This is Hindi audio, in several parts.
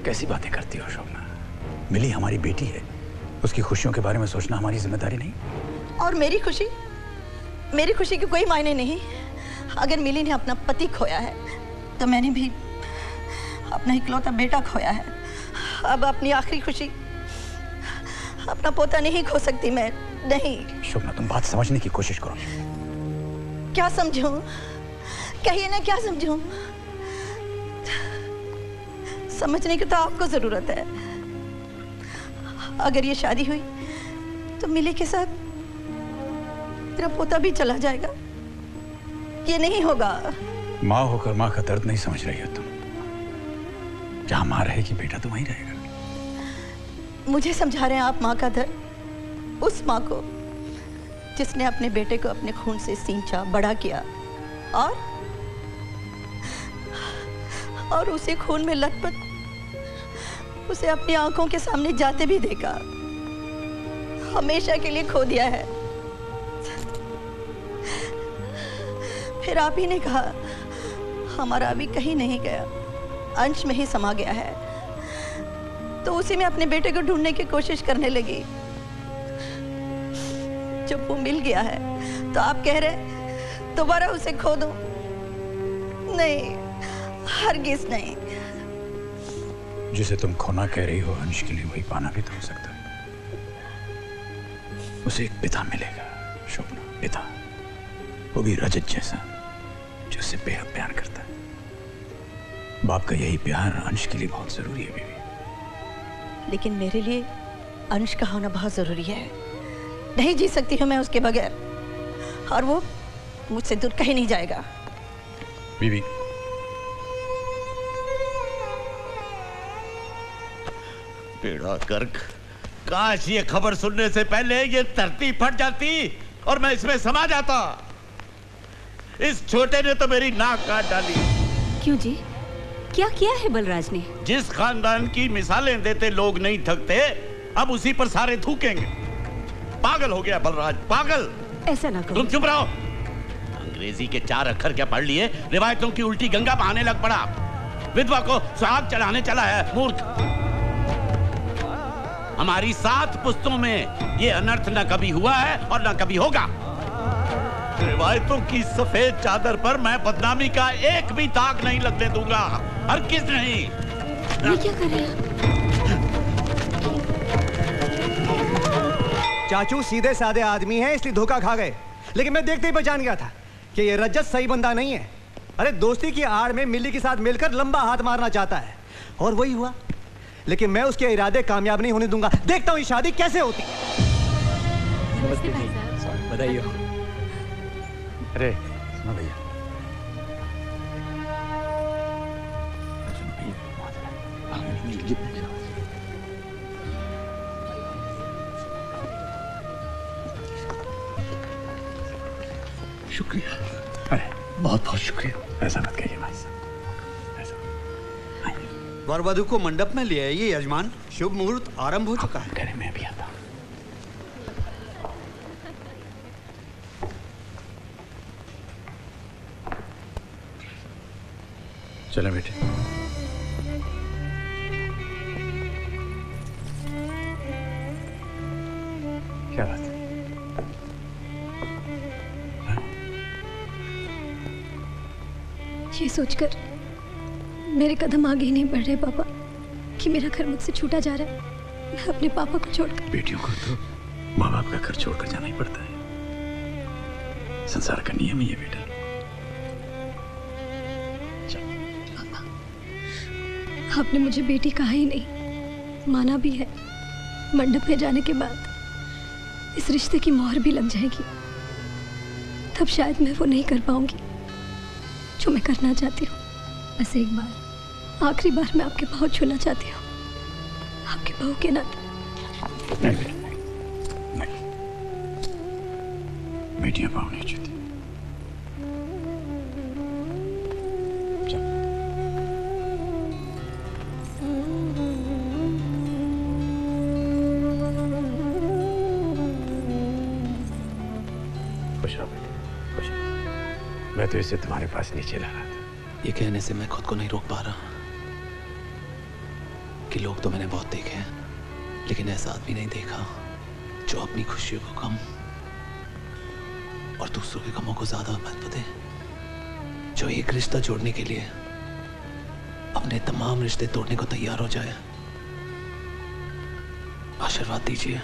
कैसी बातें करती हो शोभना? मिली हमारी बेटी है, उसकी खुशियों के बारे में सोचना हमारी जिम्मेदारी नहीं? और मेरी खुशी की कोई मायने नहीं। अगर मिली ने अपना पति खोया है तो मैंने भी अपना इकलौता बेटा खोया है। अब अपनी आखिरी खुशी अपना पोता नहीं खो सकती मैं, नहीं। शोभना, तुम बात समझने की कोशिश करो। क्या समझूं? कहिए ना, क्या समझूं? समझने की तो आपको जरूरत है। अगर ये शादी हुई तो मिली के साथ तेरा पोता भी चला जाएगा। ये नहीं होगा। माँ होकर माँ का दर्द नहीं समझ रही हो तुम। जहां माँ रहेगी बेटा तो वहीं रहेगा। मुझे समझा रहे हैं आप माँ का दर्द? उस माँ को जिसने अपने बेटे को अपने खून से सींचा, बड़ा किया और उसे खून में लथपथ उसे अपनी आंखों के सामने जाते भी देखा, हमेशा के लिए खो दिया है। फिर आप ही ने कहा हमारा अभी कहीं नहीं गया, अंश में ही समा गया है। तो उसी में अपने बेटे को ढूंढने की कोशिश करने लगी। जब वो मिल गया है तो आप कह रहे दोबारा उसे खो दूं? नहीं, हरगिज नहीं। जिसे तुम खोना कह रही हो अंश के लिए, वही पाना भी तो हो सकता है। उसे एक पिता मिलेगा शोभना, पिता, वो भी रजत जैसा, जो उससे बेहद प्यार करता है। बाप का यही प्यार अंश के लिए बहुत जरूरी है बीवी। लेकिन मेरे लिए अंश का होना बहुत जरूरी है। नहीं जी सकती हूँ मैं उसके बगैर, और वो मुझसे दूर कहीं नहीं जाएगा। बीवी, बेड़ा गर्क, काश ये खबर सुनने से पहले ये धरती फट जाती और मैं इसमें समा जाता। इस छोटे ने तो मेरी नाक काट डाली। क्यों जी, क्या किया है बलराज ने? जिस खानदान की मिसालें देते लोग नहीं थकते, अब उसी पर सारे थूकेंगे। पागल हो गया बलराज, पागल। ऐसा ना करो। तुम चुप रहो। अंग्रेजी के 4 अक्षर क्या पढ़ लिए, रिवायतों की उल्टी गंगा बहाने लग पड़ा। विधवा को सुहाग चढ़ाने चला है, मूर्ख। हमारी 7 पुश्तों में ये अनर्थ न कभी हुआ है और न कभी होगा। रिवायतों की सफेद चादर पर मैं बदनामी का एक भी दाग नहीं लगने दूंगा, हरगिज़ नहीं। ये क्या कर रहे हैं? चाचू सीधे साधे आदमी हैं, इसलिए धोखा खा गए। लेकिन मैं देखते ही पहचान गया था कि ये रजत सही बंदा नहीं है। अरे दोस्ती की आड़ में मिली के साथ मिलकर लंबा हाथ मारना चाहता है, और वही हुआ। लेकिन मैं उसके इरादे कामयाब नहीं होने दूंगा। देखता हूँ ये शादी कैसे होती। बधाई हो। अरे सुनो भैया, शुक्रिया। अरे बहुत बहुत शुक्रिया। ऐसा मत कहिए भाई साहब, ऐसा। वर वधु को मंडप में ले आइए यजमान, शुभ मुहूर्त आरंभ हो चुका है। करे मैं भी आता हूँ। चलो बेटे। क्या बात है? ये सोचकर मेरे कदम आगे ही नहीं बढ़ रहे पापा कि मेरा घर मुझसे छूटा जा रहा है। मैं अपने पापा को छोड़कर। बेटियों को तो माँ बाप का घर छोड़कर जाना ही पड़ता है, संसार का नियम ही है बेटा। आपने मुझे बेटी कहा ही नहीं, माना भी है। मंडप में जाने के बाद इस रिश्ते की मोहर भी लग जाएगी, तब शायद मैं वो नहीं कर पाऊंगी जो मैं करना चाहती हूँ। बस एक बार, आखिरी बार मैं आपके पाँव छूना चाहती हूँ, आपके बहू के नाते। नहीं बेटा, नहीं, बेटियां पाँव नहीं छूती। मैं तो इसे तुम्हारे पास नीचे ला रहा था। ये कहने से मैं खुद को नहीं रोक पा रहा। के लोग तो मैंने बहुत देखे हैं, लेकिन ऐसा आदमी नहीं देखा जो अपनी खुशियों को कम और दूसरों के गमों को ज्यादा महत्व दे, जो एक रिश्ता जोड़ने के लिए अपने तमाम रिश्ते तोड़ने को तैयार हो जाए। आशीर्वाद दीजिए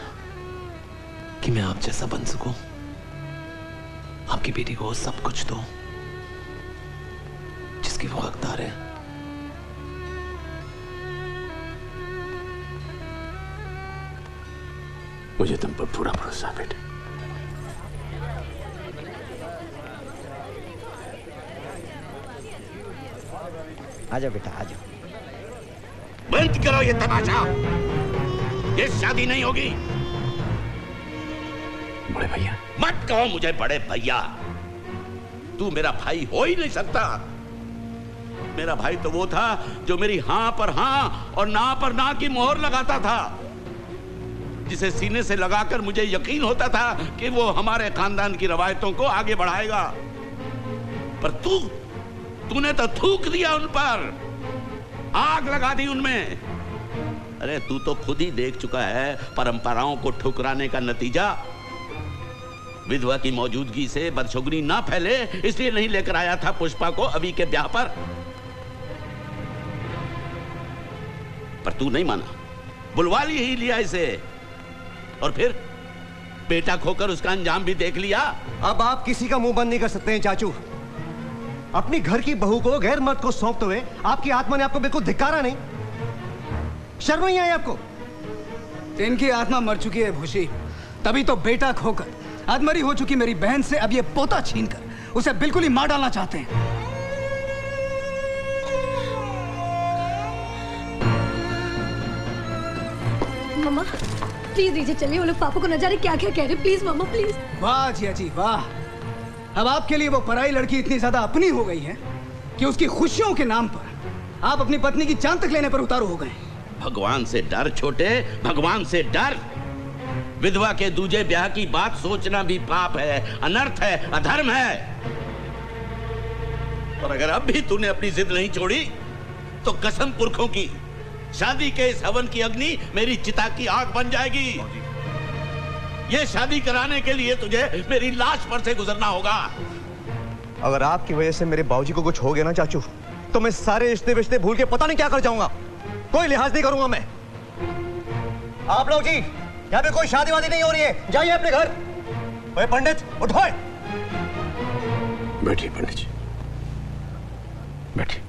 कि मैं आप जैसा बन सकूं, आपकी बेटी को सब कुछ दूं जिसकी वो हकदार है। मुझे तुम पर पूरा भरोसा है बेटे। आजा बेटा आजा। बंद करो ये तमाशा, ये शादी नहीं होगी। बड़े भैया मत कहो मुझे बड़े भैया, तू मेरा भाई हो ही नहीं सकता। मेरा भाई तो वो था जो मेरी हां पर हां और ना पर ना की मोहर लगाता था, जिसे सीने से लगाकर मुझे यकीन होता था कि वो हमारे खानदान की रवायतों को आगे बढ़ाएगा। पर तूने तो थूक दिया उन पर, आग लगा दी उनमें। अरे तू तो खुद ही देख चुका है परंपराओं को ठुकराने का नतीजा। विधवा की मौजूदगी से बदशुगनी ना फैले इसलिए नहीं लेकर आया था पुष्पा को अभी के ब्याह पर तू नहीं माना, बुलवा ही लिया इसे, और फिर बेटा खोकर उसका अंजाम भी देख लिया। अब आप किसी का मुंह बंद नहीं कर सकते हैं चाचू। अपनी घर की बहू को गैर मर्द को सौंपते हुए आपकी आत्मा ने आपको बिल्कुल धिक्कारा नहीं? शर्म नहीं आई आपको? इनकी आत्मा मर चुकी है भूषी, तभी तो बेटा खोकर अधमरी हो चुकी मेरी बहन से अब ये पोता छीनकर उसे बिल्कुल ही मार डालना चाहते हैं। मामा प्लीज दीजिए, चलिए। वो लोग पापा को न जाने क्या क्या कह रहे हैं। Please mama please. वाह जिया जी वाह, अब आपके लिए वो पराई लड़की इतनी ज्यादा अपनी हो गई है कि उसकी खुशियों के नाम पर आप अपनी पत्नी की जान तक लेने पर उतारू हो गए। भगवान से डर छोटे, भगवान से डर। विधवा के दूजे ब्याह की बात सोचना भी पाप है, अनर्थ है, अधर्म है। और अगर अब भी तूने अपनी जिद नहीं छोड़ी तो कसम पुरखों की, शादी के इस हवन की अग्नि मेरी चिता की आग बन जाएगी। ये शादी कराने के लिए तुझे मेरी लाश पर से गुजरना होगा। अगर आपकी वजह से मेरे बाबूजी को कुछ हो गया ना चाचू, तो मैं सारे रिश्ते विश्ते भूल के पता नहीं क्या कर जाऊंगा। कोई लिहाज नहीं करूंगा मैं। आप लोग जी, यहाँ पे कोई शादी वादी नहीं हो रही है, जाइए अपने घर। ओए पंडित उठो। बैठिए पंडित जी, बैठिए।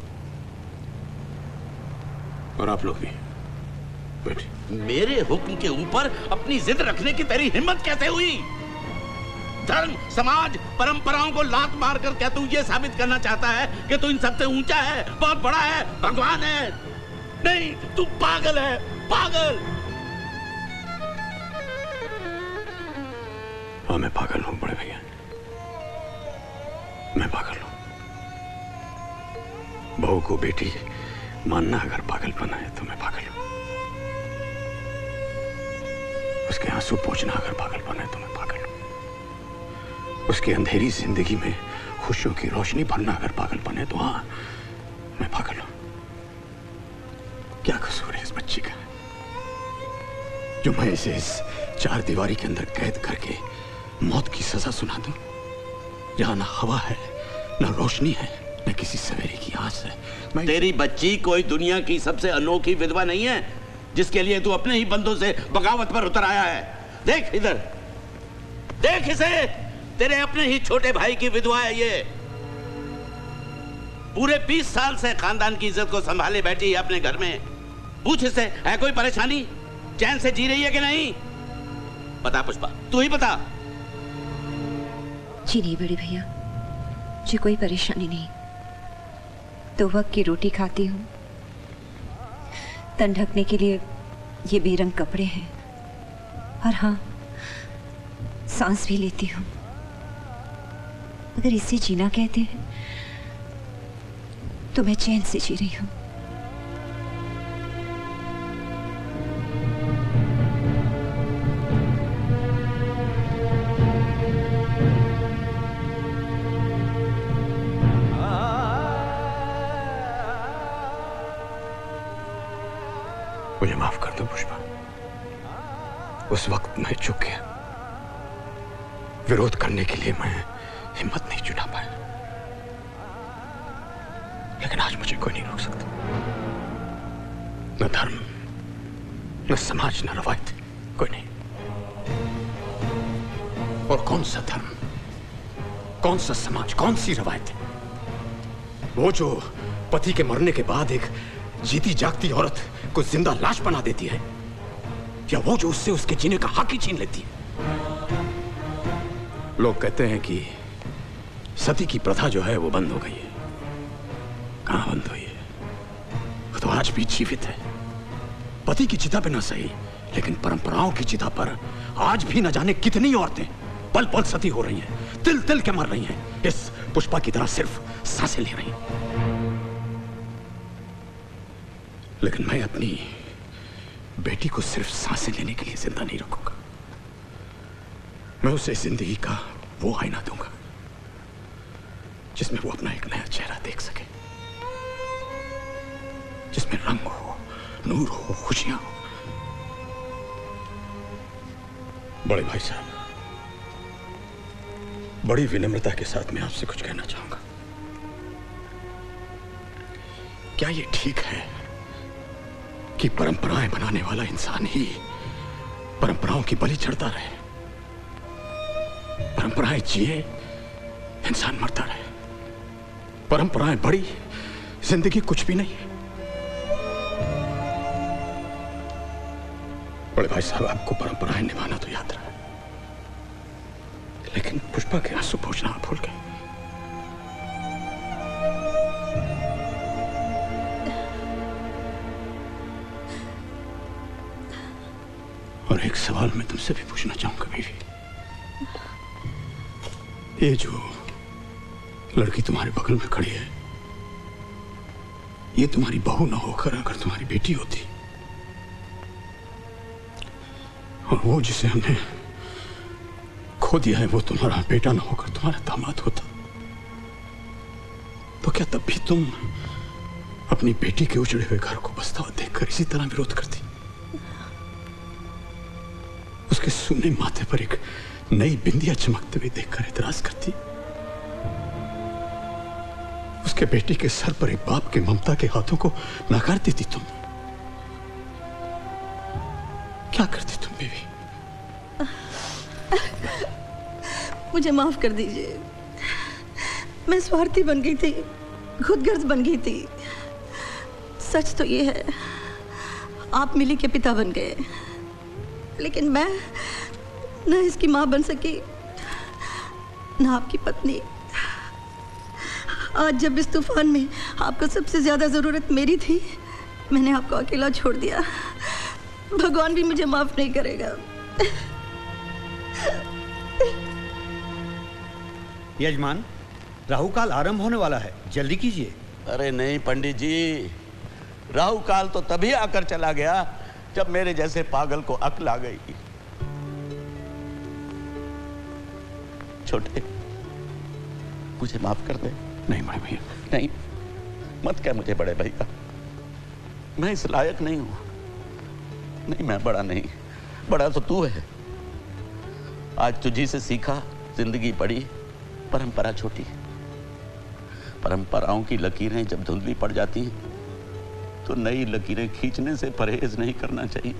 और आप लोग भी बैठिए। मेरे हुक्म के ऊपर अपनी जिद रखने की तेरी हिम्मत कैसे हुई? धर्म, समाज, परंपराओं को लात मारकर क्या तू ये साबित करना चाहता है कि तू इन सबसे ऊंचा है, बहुत बड़ा है, भगवान है? नहीं, तू पागल है, पागल। हाँ मैं पागल हूं बड़े भैया, मैं पागल हूं। बहू को बेटी मानना अगर पागलपन है तो मैं पागल हूं। उसके आंसू पोंछना अगर पागलपन है तो मैं पागल हूं। उसकी अंधेरी जिंदगी में खुशियों की रोशनी भरना अगर पागलपन है तो हाँ मैं पागल हूं। क्या कसूर है इस बच्ची का जो मैं इसे इस चार दीवारी के अंदर कैद करके मौत की सजा सुना दूं, जहां ना हवा है, ना रोशनी है, न किसी सवेरे की आस है। तेरी बच्ची कोई दुनिया की सबसे अनोखी विधवा नहीं है जिसके लिए तू अपने ही बंदों से बगावत पर उतर आया है। देख इधर, देख इसे, तेरे अपने ही छोटे भाई की विधवा है ये। पूरे 20 साल से खानदान की इज्जत को संभाले बैठी है अपने घर में। पूछ इसे, है कोई परेशानी? चैन से जी रही है कि नहीं? बता पुष्पा, तू ही बता। जी नहीं बड़े भैया, जी कोई परेशानी नहीं। 2 वक्त की रोटी खाती हूँ, तन ढकने के लिए ये बेरंग कपड़े हैं, और हाँ सांस भी लेती हूँ। अगर इसे जीना कहते हैं तो मैं चैन से जी रही हूँ। मुझे माफ कर दो पुष्पा। उस वक्त मैं चूक गया। विरोध करने के लिए मैं हिम्मत नहीं जुटा पाया, लेकिन आज मुझे कोई नहीं रोक सकता। न धर्म, न समाज, न रवायत, कोई नहीं। और कौन सा धर्म, कौन सा समाज, कौन सी रवायत? वो जो पति के मरने के बाद एक जीती जागती औरत को जिंदा लाश बना देती है, या वो जो उससे उसके जीने का हक ही छीन लेती है? लोग कहते हैं कि सती की प्रथा जो है वो बंद हो गई है। कहां बंद हुई है? वो तो आज भी जीवित है। पति की चिता पे ना सही, लेकिन परंपराओं की चिता पर आज भी न जाने कितनी औरतें पल पल सती हो रही हैं, तिल तिल के मर रही हैं, इस पुष्पा की तरह सिर्फ सांसें ले रही हैं। लेकिन मैं अपनी बेटी को सिर्फ सांसें लेने के लिए जिंदा नहीं रखूंगा। मैं उसे जिंदगी का वो आईना दूंगा जिसमें वो अपना एक नया चेहरा देख सके, जिसमें रंग हो, नूर हो, खुशियां हो। बड़े भाई साहब, बड़ी विनम्रता के साथ मैं आपसे कुछ कहना चाहूंगा। क्या ये ठीक है कि परंपराएं बनाने वाला इंसान ही परंपराओं की बलि चढ़ता रहे? परंपराएं जिए, इंसान मरता रहे। परंपराएं बड़ी, जिंदगी कुछ भी नहीं। बड़े भाई साहब, आपको परंपराएं निभाना तो याद रहा, लेकिन पुष्पा के आंसू पोंछना आप भूल गए। और एक सवाल मैं तुमसे भी पूछना चाहूंगा बीवी। ये जो लड़की तुम्हारे बगल में खड़ी है, ये तुम्हारी बहू ना होकर अगर तुम्हारी बेटी होती, और वो जिसे हमने खो दिया है वो तुम्हारा बेटा ना होकर तुम्हारा दामाद होता, तो क्या तब भी तुम अपनी बेटी के उजड़े हुए घर को बसता हुआ देखकर इसी तरह विरोध करती? उसके सूने माथे पर एक नई बिंदिया चमकते हुए देखकर एतराज करती? उसके बेटी के सर पर एक बाप के ममता के हाथों को नकार देती तुम? क्या करती तुम बीवी? मुझे माफ कर दीजिए। मैं स्वार्थी बन गई थी, खुदगर्ज बन गई थी। सच तो ये है, आप मिली के पिता बन गए, लेकिन मैं न इसकी माँ बन सकी, न आपकी पत्नी। आज जब इस तूफान में आपको सबसे ज्यादा जरूरत मेरी थी, मैंने आपको अकेला छोड़ दिया। भगवान भी मुझे माफ नहीं करेगा। यजमान, राहु काल आरंभ होने वाला है, जल्दी कीजिए। अरे नहीं पंडित जी, राहु काल तो तभी आकर चला गया जब मेरे जैसे पागल को अक्ल आ गई। छोटे, मुझे माफ कर दे। नहीं बड़े भैया, नहीं, मत कह मुझे बड़े भाई का। मैं इस लायक नहीं हूं। नहीं, मैं बड़ा नहीं, बड़ा तो तू है। आज तुझी से सीखा, जिंदगी बड़ी, परंपरा छोटी। परंपराओं की लकीरें जब धुंधली पड़ जाती हैं तो नई लकीरें खींचने से परहेज नहीं करना चाहिए।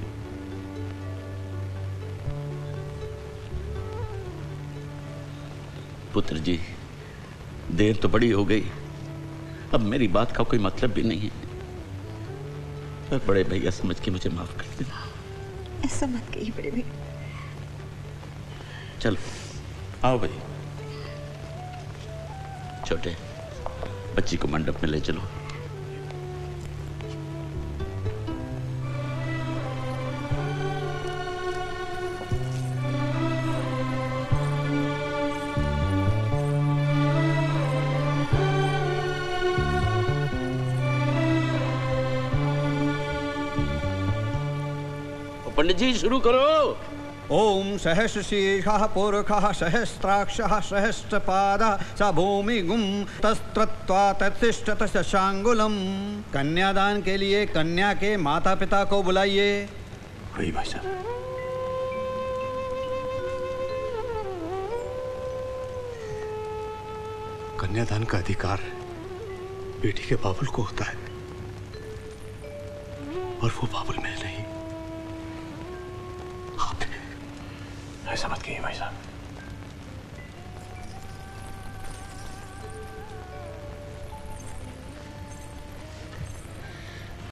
पुत्र जी, देर तो बड़ी हो गई, अब मेरी बात का कोई मतलब भी नहीं है। पर बड़े भैया समझ के मुझे माफ कर देना। ऐसा मत कहिए बड़े भैया। चलो आओ भाई। छोटे, बच्ची को मंडप में ले चलो। पंडित जी शुरू करो। ओम सहस्रशीर्षः पुरुषः सहस्राक्षः सहस्रपादः स भूमिगुं तस्त्रत्वा तत्तिष्ठत शशांगुलम। कन्यादान के लिए कन्या के माता पिता को बुलाइए। वही भाई साहब। कन्यादान का अधिकार बेटी के बाबुल को होता है और वो बाबुल में नहीं। ऐसा मत कहिए भाई साहब।